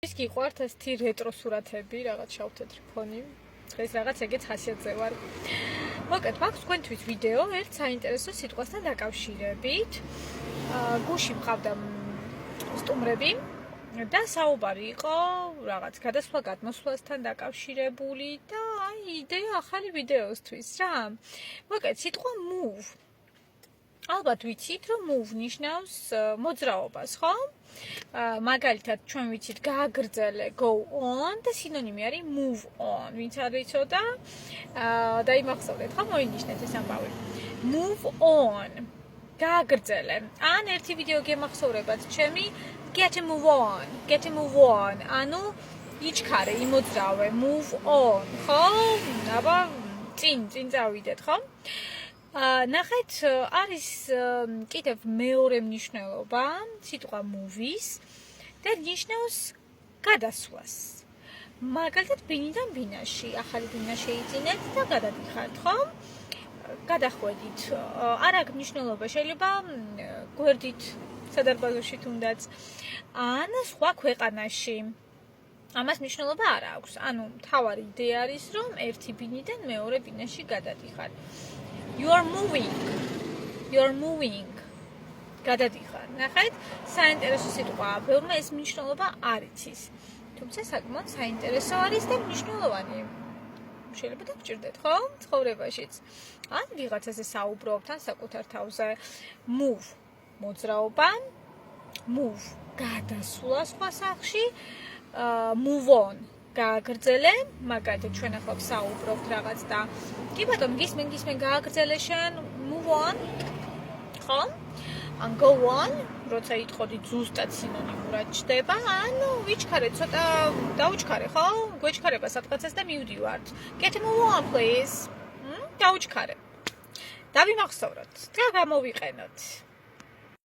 ის გიყვართ ესეთი რეტრო სურათები, რაღაც შავთეთრი ფონი. დღეს რაღაც ეგეც ხასიათზე ვარ. მოკეთ, მაქვს თქვენთვის ვიდეო ერთ საინტერესო სიტყვასთან დაკავშირებით. გუში მყავდა სტუმრები და საუბარი იყო რაღაც გადასვლა გადმოსვლასთან დაკავშირებული და აი იდეა ახალი ვიდეოსთვის რა. მოკეთ, სიტყვა move. ალბათ ვიცით, რომ move ნიშნავს მოძრაობას, ხო? მაგალითად, ჩვენ ვიცით გააგრძელე, go on და სინონიმი არის move on. ვინც არ იცოდა, დაიმახსოვრეთ, ხო, მოინიშნეთ ეს ამბავი. Move on. გააგრძელე. ან ერთი ვიდეო გემახსოვრებათ ჩემი get a move on. Get a move on. ანუ იჩქარე, იმოძრავე, move on. ხო? აბა წინ წავიდეთ, ხო? ნახეთ, არის კიდევ მეორე მნიშვნელობა სიტყვა movies და ნიშნავს გადასვლას. მაგალითად, ბინიდან ბინაში, ახალი ბინა შეიძინეთ და გადადიხართ, ხო? გადახვედით. არ აქვს მნიშვნელობა, შეიძლება გვერდით სადარბაზოში თუნდაც ან სხვა ქვეყანაში. ამას მნიშვნელობა არ აქვს. ანუ მთავარი იდეა არის, რომ ერთი ბინიდან მეორე ბინაში გადადიხარ. You are moving. გადადიხარ. ნახეთ, საინტერესო სიტყვაა. ბევრმა ეს მნიშვნელობა არ იცის. თუმცა საკმაოდ საინტერესო არის და მნიშვნელოვანი. შეიძლება დაგჭირდეთ, ხო? ცხოვრებაშიც. ან ვიღაცაზე საუბრობთ, ან საკუთარ თავზე. Move. მოძრაობა. Move. გადასვლა სხვა სახლში. Move on. გააგრძელე, მაგალითად ჩვენ ახლა ვსაუბრობთ რაღაც და კი ბატონო, გისმენ გააგრძელე შენ, move on. ხო? ან go on, როცა იტყოდი ზუსტად სინონიმურად ჩდება, ანუ ვიჩქარე, ცოტა დაუჩქარე, ხო? გვეჩქარება სადღაცას და მივდივართ. Get a move on, please. დაუჩქარე. დავიმახსოვროთ და გამოვიყენოთ.